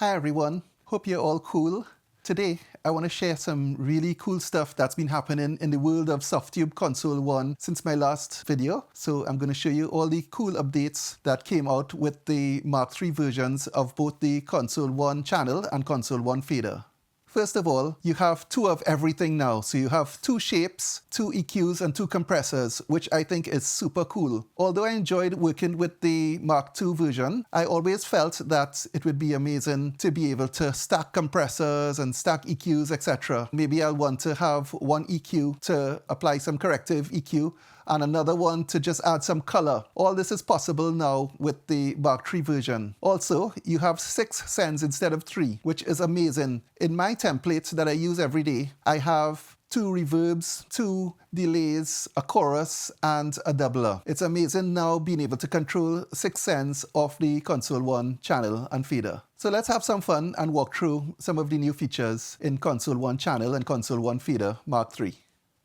Hi everyone, hope you're all cool. Today, I want to share some really cool stuff that's been happening in the world of Softube Console 1 since my last video. So I'm going to show you all the cool updates that came out with the Mark III versions of both the Console 1 channel and Console 1 fader. First of all, you have two of everything now. So you have two shapes, two EQs, and two compressors, which I think is super cool. Although I enjoyed working with the Mark II version, I always felt that it would be amazing to be able to stack compressors and stack EQs, etc. Maybe I'll want to have one EQ to apply some corrective EQ and another one to just add some color. All this is possible now with the Mark III version. Also, you have 6 sends instead of 3, which is amazing. In my template that I use every day, I have 2 reverbs, 2 delays, a chorus, and a doubler. It's amazing now being able to control 6 sends of the Console 1 channel and fader. So let's have some fun and walk through some of the new features in Console 1 channel and Console 1 fader Mark III.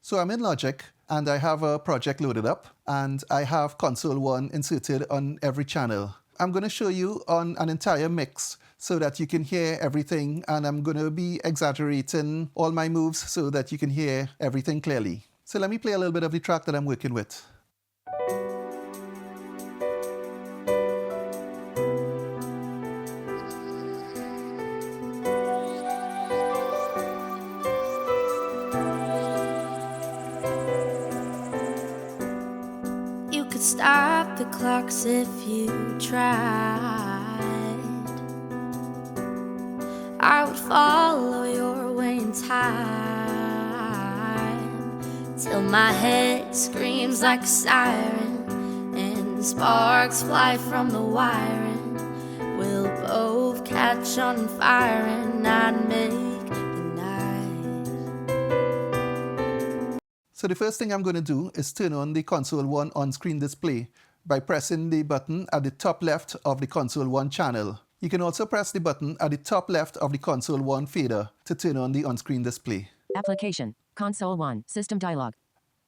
So I'm in Logic, and I have a project loaded up, and I have Console 1 inserted on every channel. I'm going to show you on an entire mix so that you can hear everything, and I'm going to be exaggerating all my moves so that you can hear everything clearly. So let me play a little bit of the track that I'm working with. Stop the clocks if you tried. I would follow your way in time till my head screams like a siren and the sparks fly from the wiring. We'll both catch on fire and I'd make the night. So the first thing I'm going to do is turn on the Console 1 on-screen display by pressing the button at the top left of the Console 1 channel. You can also press the button at the top left of the Console 1 fader to turn on the on-screen display. Application, Console 1, System Dialog.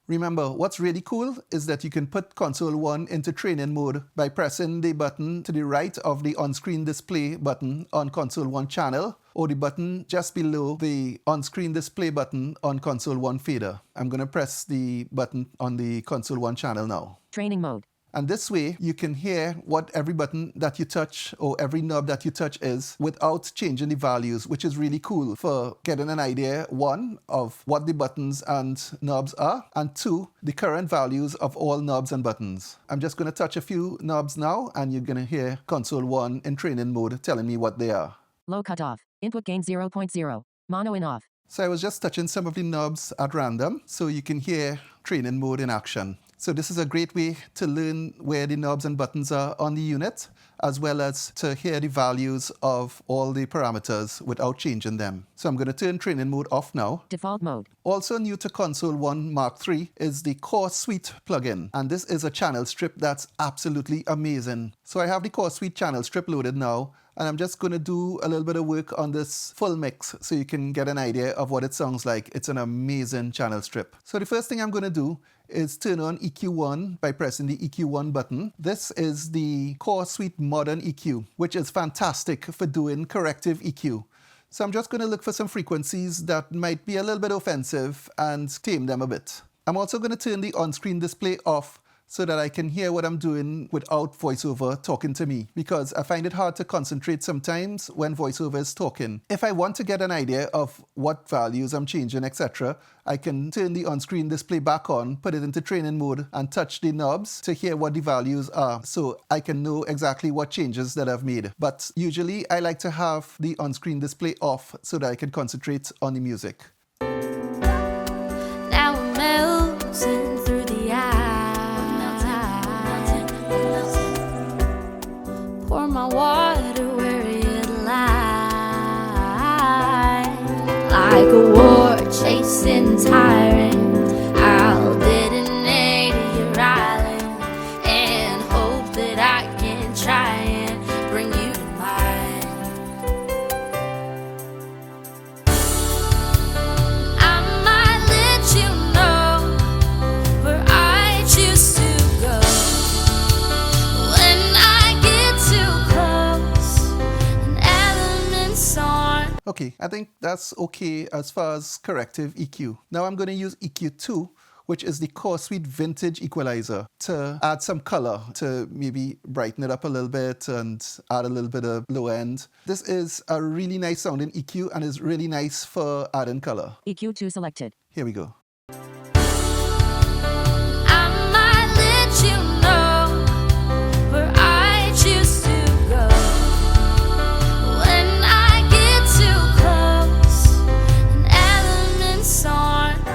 Remember, what's really cool is that you can put Console 1 into training mode by pressing the button to the right of the on-screen display button on Console 1 channel, or the button just below the on-screen display button on Console 1 fader. I'm going to press the button on the Console 1 channel now. Training mode. And this way, you can hear what every button that you touch or every knob that you touch is without changing the values, which is really cool for getting an idea, 1, of what the buttons and knobs are, and 2, the current values of all knobs and buttons. I'm just going to touch a few knobs now, and you're going to hear Console 1 in training mode telling me what they are. Low cutoff, input gain 0.0, mono in off. So I was just touching some of the knobs at random, so you can hear training mode in action. So this is a great way to learn where the knobs and buttons are on the unit, as well as to hear the values of all the parameters without changing them. So I'm going to turn training mode off now. Default mode. Also new to Console 1 Mark III is the Core Suite plugin. And this is a channel strip that's absolutely amazing. So I have the Core Suite channel strip loaded now, and I'm just going to do a little bit of work on this full mix so you can get an idea of what it sounds like. It's an amazing channel strip. So the first thing I'm going to do is turn on EQ1 by pressing the EQ1 button. This is the Core Suite Modern EQ, which is fantastic for doing corrective EQ. So I'm just going to look for some frequencies that might be a little bit offensive and tame them a bit. I'm also going to turn the on-screen display off so that I can hear what I'm doing without VoiceOver talking to me, because I find it hard to concentrate sometimes when VoiceOver is talking. If I want to get an idea of what values I'm changing, etc., I can turn the on-screen display back on, put it into training mode, and touch the knobs to hear what the values are, so I can know exactly what changes that I've made. But usually I like to have the on-screen display off so that I can concentrate on the music. Now we're melting through the eye. Pour my water where it lies. Like a war chasing tyrant, I'll detonate your island and hope that I can try and bring you to mine. I might let you know where I choose to go. When I get too close, an element Okay, I think that's okay as far as corrective EQ. Now I'm going to use EQ2, which is the Core Suite Vintage Equalizer, to add some color, to maybe brighten it up a little bit and add a little bit of low end. This is a really nice sounding EQ and is really nice for adding color. EQ2 selected. Here we go. I might let you know where I choose to go. When I get too close, and elements aren't.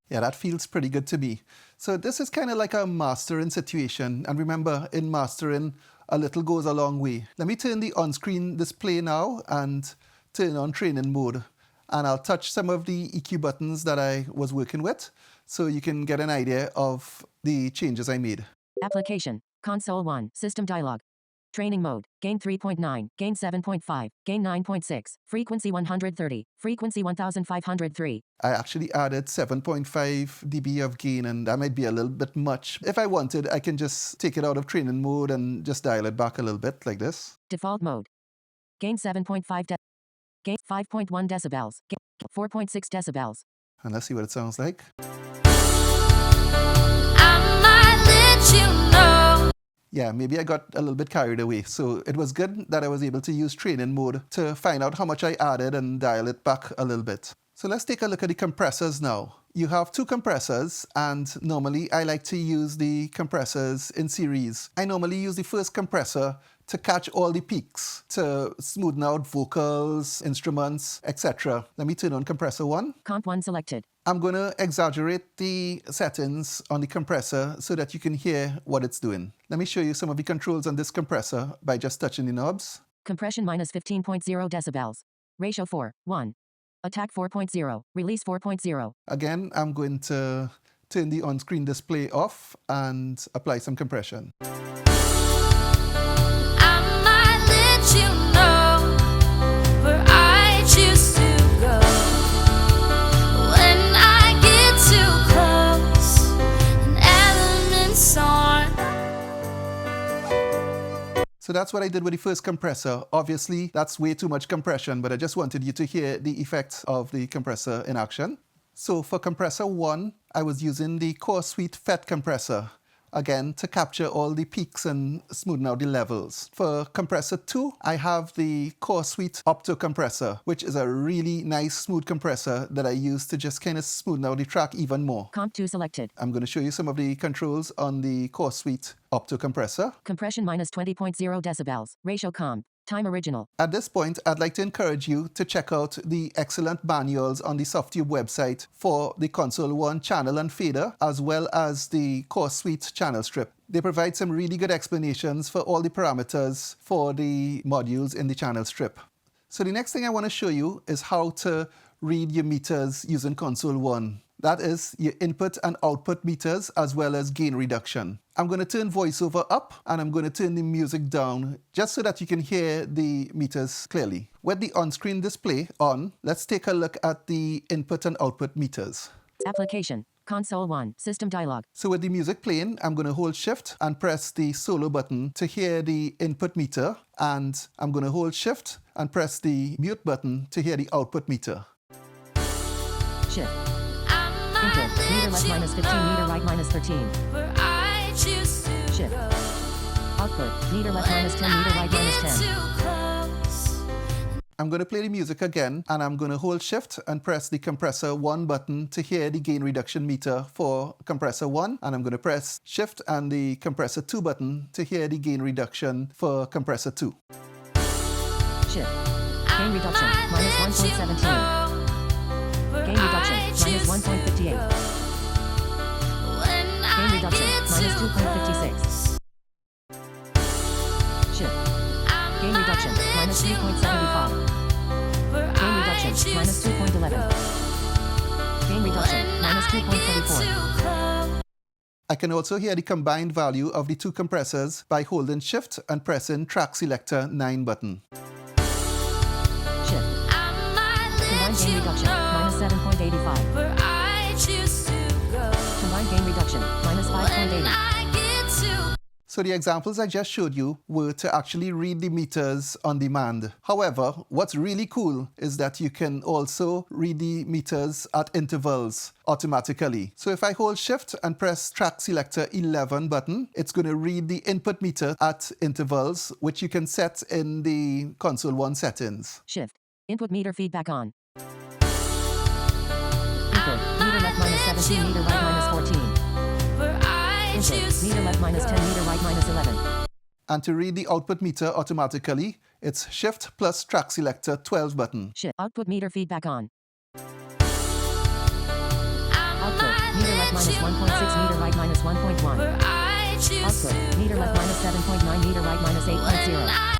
Yeah, that feels pretty good to me. So this is kind of like a mastering situation. And remember, in mastering, a little goes a long way. Let me turn the on-screen display now and turn on training mode. And I'll touch some of the EQ buttons that I was working with so you can get an idea of the changes I made. Application. Console 1. System dialog. Training mode. Gain 3.9. Gain 7.5. Gain 9.6. Frequency 130. Frequency 1503. I actually added 7.5 dB of gain, and that might be a little bit much. If I wanted, I can just take it out of training mode and just dial it back a little bit like this. Default mode. Gain 7.5 Gain 5.1 decibels. Gain 4.6 decibels. And let's see what it sounds like. I might let you know. Yeah, maybe I got a little bit carried away. So it was good that I was able to use training mode to find out how much I added and dial it back a little bit. So let's take a look at the compressors now. You have two compressors, and normally I like to use the compressors in series. I normally use the first compressor to catch all the peaks, to smoothen out vocals, instruments, etc. Let me turn on compressor 1. Comp 1 selected. I'm going to exaggerate the settings on the compressor so that you can hear what it's doing. Let me show you some of the controls on this compressor by just touching the knobs. Compression minus 15.0 decibels. Ratio 4:1. Attack 4.0. Release 4.0. Again, I'm going to turn the on-screen display off and apply some compression. I might let you know where I choose to go. When I get too close, and elements aren't. So that's what I did with the first compressor. Obviously, that's way too much compression, but I just wanted you to hear the effects of the compressor in action. So for compressor 1, I was using the Core Suite FET compressor, again, to capture all the peaks and smoothen out the levels. For compressor 2, I have the Core Suite Opto compressor, which is a really nice smooth compressor that I use to just kind of smoothen out the track even more. Comp 2 selected. I'm going to show you some of the controls on the Core Suite Opto compressor. Compression minus 20.0 decibels. Ratio comp. Time original. At this point, I'd like to encourage you to check out the excellent manuals on the Softube website for the Console 1 channel and fader, as well as the Core Suite channel strip. They provide some really good explanations for all the parameters for the modules in the channel strip. So the next thing I want to show you is how to read your meters using Console 1. That is your input and output meters, as well as gain reduction. I'm going to turn voiceover up and I'm going to turn the music down just so that you can hear the meters clearly. With the on-screen display on, let's take a look at the input and output meters. Application. Console 1. System dialog. So with the music playing, I'm going to hold shift and press the solo button to hear the input meter, and I'm going to hold shift and press the mute button to hear the output meter. Shift. I might Input. Meter let left you minus 15. Meter right minus 13. where I choose to Shift. go. Output. Meter left minus 10. Meter right minus 10. I'm going to play the music again, and I'm going to hold shift and press the compressor 1 button to hear the gain reduction meter for compressor 1, and I'm going to press shift and the compressor 2 button to hear the gain reduction for compressor 2. Shift. Gain reduction. Minus 1.17. Gain reduction. Minus 1.58. Gain reduction. Minus 2.56. Shift. Gain reduction. Minus 3.75. Gain reduction. Minus 2.11. Gain reduction. Minus 2.34. I can also hear the combined value of the two compressors by holding shift and pressing track selector 9 button. Shift. Combined gain reduction. Minus 7.85. Combined gain reduction. Minus 5.80. So the examples I just showed you were to actually read the meters on demand. However, what's really cool is that you can also read the meters at intervals automatically. So if I hold Shift and press Track Selector 11 button, it's going to read the input meter at intervals, which you can set in the Console 1 settings. Shift. Input meter feedback on. Input. Meter left minus 17, meter right minus 14. Input. Meter left minus 10, meter right minus 11. And to read the output meter automatically, it's Shift plus Track Selector 12 button. Shift. Output meter feedback on. Output. Meter left minus 1.6, meter right minus 1.1. Output. Meter left minus 7.9, meter right minus 8.0.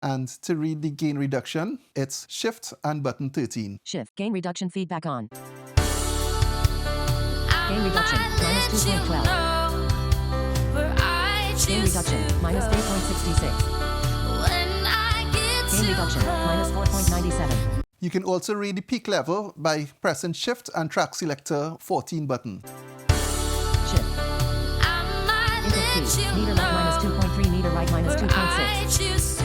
And to read the gain reduction, it's Shift and button 13. Shift. Gain reduction feedback on. Gain reduction. Minus 2.12. Gain reduction. Minus 3.66. Gain reduction. Minus 4.97. You can also read the peak level by pressing Shift and Track Selector 14 button. Shift. Input peak. Meter left minus 2.3, meter right minus 2.6.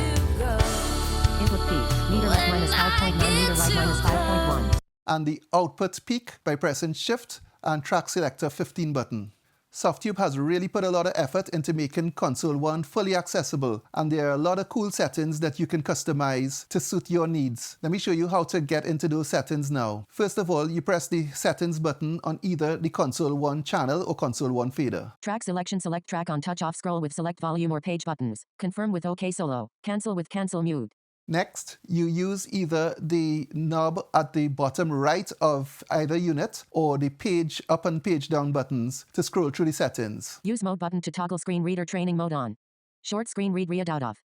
Input peak. Meter left minus 5.9, meter right minus 5.1. And the output peak by pressing Shift and Track Selector 15 button. Softube has really put a lot of effort into making Console 1 fully accessible, and there are a lot of cool settings that you can customize to suit your needs. Let me show you how to get into those settings now. First of all, you press the settings button on either the Console 1 channel or Console 1 fader. Track selection. Select track on touch off. Scroll with select volume or page buttons. Confirm with OK solo. Cancel with cancel mute. Next, you use either the knob at the bottom right of either unit or the page up and page down buttons to scroll through the settings. Use mode button to toggle screen reader training mode on. Short screen read readout off.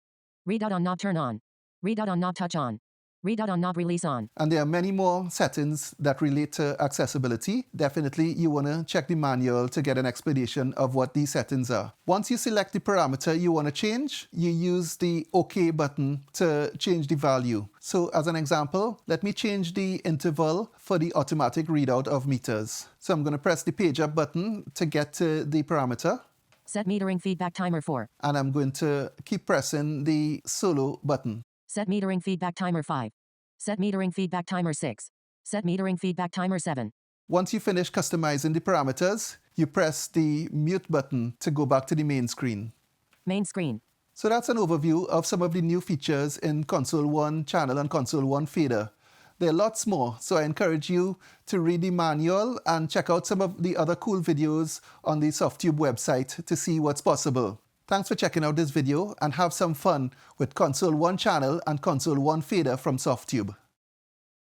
Readout on knob turn on. Readout on knob touch on. Readout on knob release on. And there are many more settings that relate to accessibility. Definitely you want to check the manual to get an explanation of what these settings are. Once you select the parameter you want to change, you use the OK button to change the value. So as an example, let me change the interval for the automatic readout of meters. So I'm going to press the page up button to get to the parameter. Set metering feedback timer 4. And I'm going to keep pressing the solo button. Set metering feedback timer 5. Set metering feedback timer 6. Set metering feedback timer 7. Once you finish customizing the parameters, you press the mute button to go back to the main screen. Main screen. So that's an overview of some of the new features in Console 1 channel and Console 1 fader. There are lots more, so I encourage you to read the manual and check out some of the other cool videos on the Softube website to see what's possible. Thanks for checking out this video and have some fun with Console 1 channel and Console 1 fader from Softube.